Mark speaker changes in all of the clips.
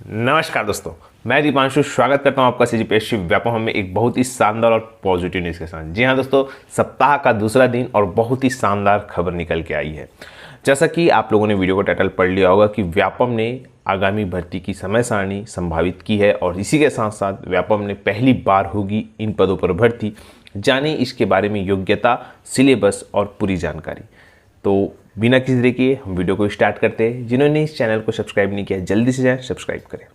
Speaker 1: नमस्कार दोस्तों, मैं दीपांशु स्वागत करता हूं आपका सीजीपीएससी व्यापम में एक बहुत ही शानदार और पॉजिटिव न्यूज़ के साथ। जी हां दोस्तों, सप्ताह का दूसरा दिन और बहुत ही शानदार खबर निकल के आई है। जैसा कि आप लोगों ने वीडियो का टाइटल पढ़ लिया होगा कि व्यापम ने आगामी भर्ती की समय सारणी संभावित की है और इसी के साथ साथ व्यापम ने पहली बार होगी इन पदों पर भर्ती। जाने इसके बारे में योग्यता, सिलेबस और पूरी जानकारी। तो बिना किसी देरी किए हम वीडियो को स्टार्ट करते हैं। जिन्होंने इस चैनल को सब्सक्राइब नहीं किया जल्दी से जाएं, सब्सक्राइब करें।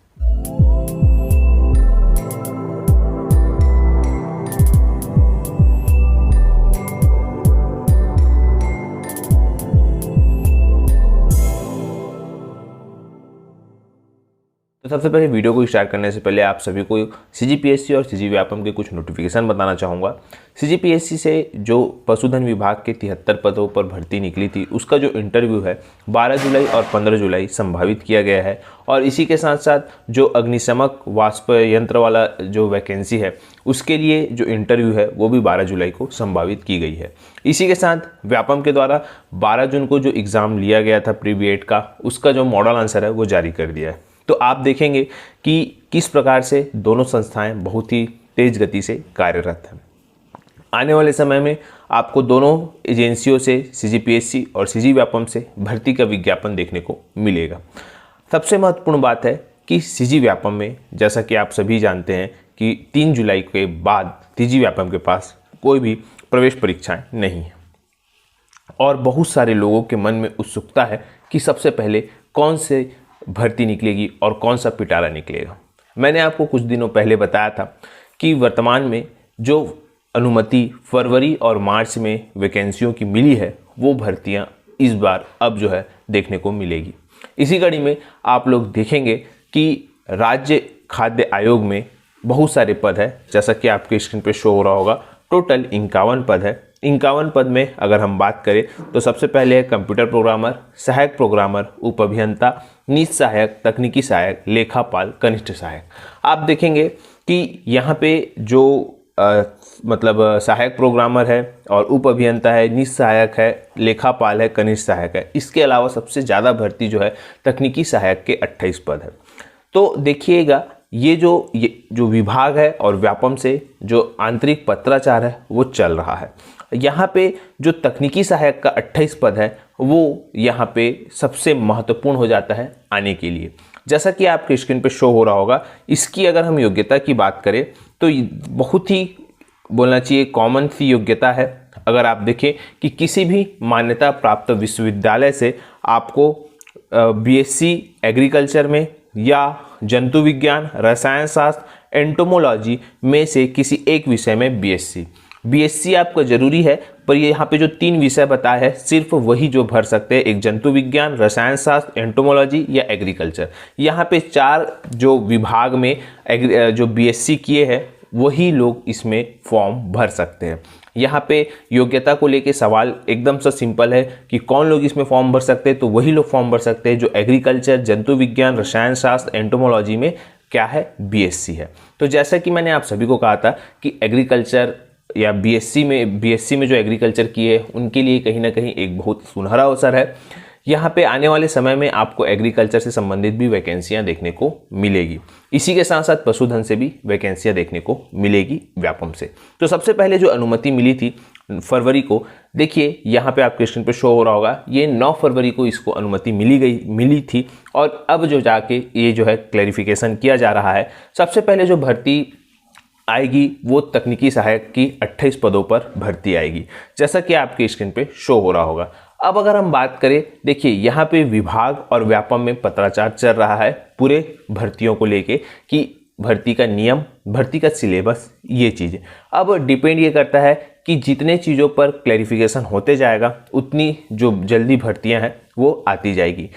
Speaker 1: तो सबसे पहले वीडियो को स्टार्ट करने से पहले आप सभी को सीजीपीएससी और सीजी व्यापम के कुछ नोटिफिकेशन बताना चाहूँगा। सीजीपीएससी से जो पशुधन विभाग के 73 पदों पर भर्ती निकली थी उसका जो इंटरव्यू है 12 जुलाई और 15 जुलाई संभावित किया गया है। और इसी के साथ साथ जो अग्निशमक वाष्प यंत्र वाला जो वैकेंसी है उसके लिए जो इंटरव्यू है वो भी 12 जुलाई को संभावित की गई है। इसी के साथ व्यापम के द्वारा 12 जून को जो एग्ज़ाम लिया गया था प्री बीएड का, उसका जो मॉडल आंसर है वो जारी कर दिया है। तो आप देखेंगे कि किस प्रकार से दोनों संस्थाएं बहुत ही तेज गति से कार्यरत हैं। आने वाले समय में आपको दोनों एजेंसियों से सीजीपीएससी और सीजी व्यापम से भर्ती का विज्ञापन देखने को मिलेगा। सबसे महत्वपूर्ण बात है कि सीजी व्यापम में, जैसा कि आप सभी जानते हैं कि 3 जुलाई के बाद सीजी व्यापम के पास कोई भी प्रवेश परीक्षाएं नहीं है और बहुत सारे लोगों के मन में उत्सुकता है कि सबसे पहले कौन से भर्ती निकलेगी और कौन सा पिटारा निकलेगा। मैंने आपको कुछ दिनों पहले बताया था कि वर्तमान में जो अनुमति फरवरी और मार्च में वैकेंसियों की मिली है वो भर्तियां इस बार अब जो है देखने को मिलेगी। इसी कड़ी में आप लोग देखेंगे कि राज्य खाद्य आयोग में बहुत सारे पद है, जैसा कि आपके स्क्रीन पे शो हो रहा होगा। टोटल 51 पद है। 51 पद में अगर हम बात करें तो सबसे पहले है कंप्यूटर प्रोग्रामर, सहायक प्रोग्रामर, उप अभियंता, नीति सहायक, तकनीकी सहायक, लेखापाल, कनिष्ठ सहायक। आप देखेंगे कि यहाँ पे जो सहायक प्रोग्रामर है और उप अभियंता है, नीति सहायक है, लेखापाल है, कनिष्ठ सहायक है। इसके अलावा सबसे ज़्यादा भर्ती जो है तकनीकी सहायक के 28 पद है। तो देखिएगा ये जो विभाग है और व्यापम से जो आंतरिक पत्राचार है वो चल रहा है। यहाँ पे जो तकनीकी सहायक का 28 पद है वो यहाँ पे सबसे महत्वपूर्ण हो जाता है आने के लिए। जैसा कि आपके स्क्रीन पे शो हो रहा होगा, इसकी अगर हम योग्यता की बात करें तो बहुत ही बोलना चाहिए कॉमन सी योग्यता है। अगर आप देखें कि किसी भी मान्यता प्राप्त विश्वविद्यालय से आपको बीएससी एग्रीकल्चर में या जंतु विज्ञान, रसायन शास्त्र, एंटोमोलॉजी में से किसी एक विषय में बीएससी आपको जरूरी है, पर यहाँ पे जो 3 विषय बताए हैं सिर्फ वही जो भर सकते हैं, एक जंतु विज्ञान, रसायन शास्त्र, एंटोमोलॉजी या एग्रीकल्चर। यहाँ पे 4 जो विभाग में जो बीएससी किए हैं वही लोग इसमें फॉर्म भर सकते हैं। यहाँ पे योग्यता को लेके सवाल एकदम से सिंपल है कि कौन लोग इसमें फॉर्म भर सकते हैं, तो वही लोग फॉर्म भर सकते हैं जो एग्रीकल्चर, जंतु विज्ञान, रसायन शास्त्र, एंटोमोलॉजी में क्या है, बीएससी है। तो जैसा कि मैंने आप सभी को कहा था कि एग्रीकल्चर या बीएससी में जो एग्रीकल्चर किए उनके लिए कहीं ना कहीं एक बहुत सुनहरा अवसर है। यहाँ पे आने वाले समय में आपको एग्रीकल्चर से संबंधित भी वैकेंसियाँ देखने को मिलेगी। इसी के साथ साथ पशुधन से भी वैकेंसियाँ देखने को मिलेगी व्यापम से। तो सबसे पहले जो अनुमति मिली थी फरवरी को, देखिए यहाँ पे आपके स्क्रीन पे शो हो रहा होगा, ये 9 फरवरी को इसको अनुमति मिली थी और अब जो जाके ये जो है क्लैरिफिकेशन किया जा रहा है। सबसे पहले जो भर्ती आएगी वो तकनीकी सहायक की 28 पदों पर भर्ती आएगी, जैसा कि आपके स्क्रीन पे शो हो रहा होगा। अब अगर हम बात करें, देखिए यहाँ पे विभाग और व्यापम में पत्राचार चल रहा है पूरे भर्तियों को लेके कि भर्ती का नियम, भर्ती का सिलेबस, ये चीज़ें। अब डिपेंड ये करता है कि जितने चीज़ों पर क्लैरिफिकेशन होते जाएगा उतनी जो जल्दी भर्तियाँ हैं वो आती जाएगी।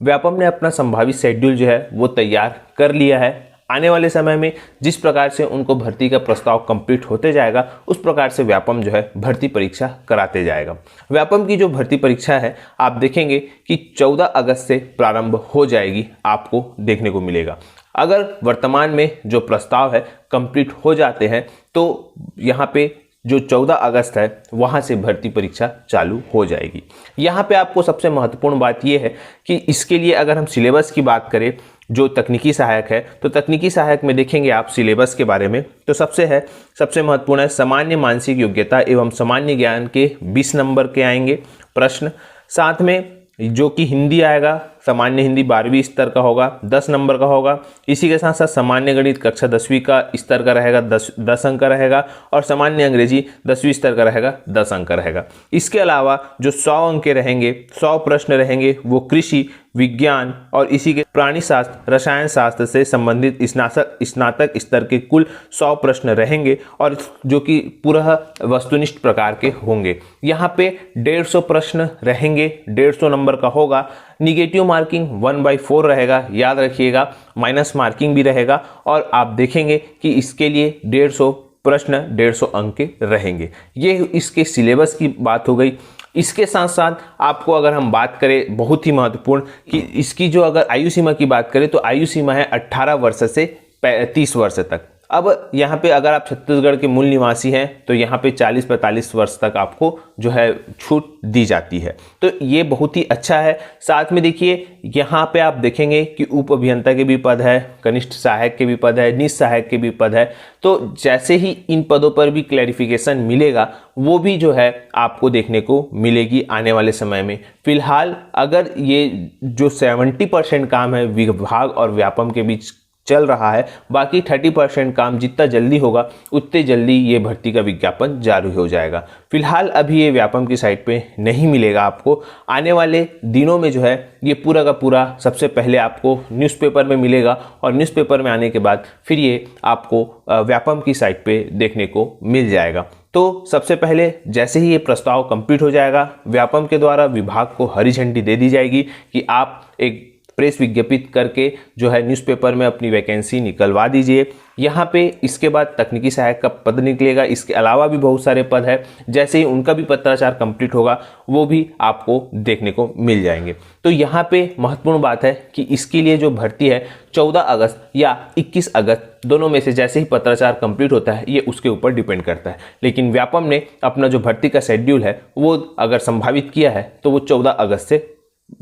Speaker 1: व्यापम ने अपना संभावित शेड्यूल जो है वो तैयार कर लिया है। आने वाले समय में जिस प्रकार से उनको भर्ती का प्रस्ताव कंप्लीट होते जाएगा उस प्रकार से व्यापम जो है भर्ती परीक्षा कराते जाएगा। व्यापम की जो भर्ती परीक्षा है आप देखेंगे कि 14 अगस्त से प्रारंभ हो जाएगी, आपको देखने को मिलेगा। अगर वर्तमान में जो प्रस्ताव है कंप्लीट हो जाते हैं तो यहाँ पे जो 14 अगस्त है वहाँ से भर्ती परीक्षा चालू हो जाएगी। यहाँ पे आपको सबसे महत्वपूर्ण बात यह है कि इसके लिए अगर हम सिलेबस की बात करें, जो तकनीकी सहायक है, तो तकनीकी सहायक में देखेंगे आप सिलेबस के बारे में, तो सबसे महत्वपूर्ण है सामान्य मानसिक योग्यता एवं सामान्य ज्ञान के 20 नंबर के आएंगे प्रश्न। साथ में जो कि हिंदी आएगा, सामान्य हिंदी 12वीं स्तर का होगा, 10 नंबर का होगा। इसी के साथ साथ सामान्य गणित कक्षा 10वीं का स्तर का रहेगा, 10 अंक का रहेगा, और सामान्य अंग्रेजी 10वीं स्तर का रहेगा, 10 अंक का रहेगा। इसके अलावा जो 100 अंक के रहेंगे, 100 प्रश्न रहेंगे, वो कृषि विज्ञान और इसी के प्राणी शास्त्र, रसायन शास्त्र से संबंधित स्नातक स्तर के कुल 100 प्रश्न रहेंगे, और जो कि पूरा वस्तुनिष्ठ प्रकार के होंगे। यहाँ पे 150 प्रश्न रहेंगे, 150 नंबर का होगा। निगेटिव मार्किंग 1/4 रहेगा, याद रखिएगा, माइनस मार्किंग भी रहेगा, और आप देखेंगे कि इसके लिए 150 प्रश्न 150 अंक के रहेंगे। ये इसके सिलेबस की बात हो गई। इसके साथ साथ आपको अगर हम बात करें, बहुत ही महत्वपूर्ण, कि इसकी जो अगर आयु सीमा की बात करें, तो आयु सीमा है 18 वर्ष से 30 वर्ष तक। अब यहाँ पे अगर आप छत्तीसगढ़ के मूल निवासी हैं, तो यहाँ पे 40-45 वर्ष तक आपको जो है छूट दी जाती है, तो ये बहुत ही अच्छा है। साथ में देखिए यहाँ पे आप देखेंगे कि उप अभियंता के भी पद है, कनिष्ठ सहायक के भी पद है, निज सहायक के भी पद है। तो जैसे ही इन पदों पर भी क्लैरिफिकेशन मिलेगा, वो भी जो है आपको देखने को मिलेगी आने वाले समय में। फिलहाल अगर ये जो 70% काम है विभाग और व्यापम के बीच चल रहा है, बाकी 30% काम जितना जल्दी होगा उतने जल्दी ये भर्ती का विज्ञापन जारी हो जाएगा। फिलहाल अभी ये व्यापम की साइट पे नहीं मिलेगा आपको। आने वाले दिनों में जो है ये पूरा का पूरा सबसे पहले आपको न्यूज़पेपर में मिलेगा, और न्यूज़पेपर में आने के बाद फिर ये आपको व्यापम की साइट पे देखने को मिल जाएगा। तो सबसे पहले जैसे ही ये प्रस्ताव कंप्लीट हो जाएगा, व्यापम के द्वारा विभाग को हरी झंडी दे दी जाएगी कि आप एक प्रेस विज्ञापित करके जो है न्यूज़पेपर में अपनी वैकेंसी निकलवा दीजिए। यहाँ पे इसके बाद तकनीकी सहायक का पद निकलेगा। इसके अलावा भी बहुत सारे पद है, जैसे ही उनका भी पत्राचार कंप्लीट होगा वो भी आपको देखने को मिल जाएंगे। तो यहाँ पे महत्वपूर्ण बात है कि इसके लिए जो भर्ती है 14 अगस्त या 21 अगस्त दोनों में से जैसे ही पत्राचार कंप्लीट होता है, ये उसके ऊपर डिपेंड करता है। लेकिन व्यापम ने अपना जो भर्ती का शेड्यूल है वो अगर संभावित किया है, तो वो 14 अगस्त से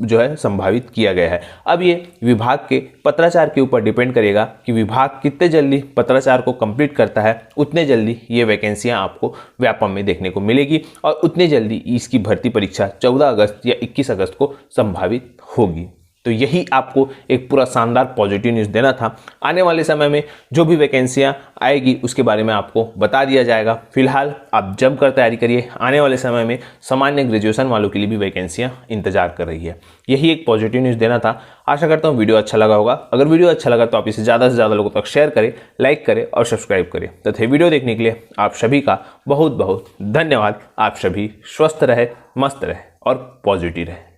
Speaker 1: जो है संभावित किया गया है। अब ये विभाग के पत्राचार के ऊपर डिपेंड करेगा कि विभाग कितने जल्दी पत्राचार को कंप्लीट करता है, उतने जल्दी ये वैकेंसियां आपको व्यापम में देखने को मिलेगी, और उतने जल्दी इसकी भर्ती परीक्षा 14 अगस्त या 21 अगस्त को संभावित होगी। तो यही आपको एक पूरा शानदार पॉजिटिव न्यूज़ देना था। आने वाले समय में जो भी वैकेंसियां आएगी उसके बारे में आपको बता दिया जाएगा। फिलहाल आप जम कर तैयारी करिए, आने वाले समय में सामान्य ग्रेजुएशन वालों के लिए भी वैकेंसियां इंतजार कर रही है। यही एक पॉजिटिव न्यूज़ देना था। आशा करता हूँ वीडियो अच्छा लगा होगा। अगर वीडियो अच्छा लगा तो आप इसे ज़्यादा से ज़्यादा लोगों तक शेयर करें, लाइक करें और सब्सक्राइब करें। तथा वीडियो देखने के लिए आप सभी का बहुत बहुत धन्यवाद। आप सभी स्वस्थ रहे, मस्त रहे और पॉजिटिव रहे।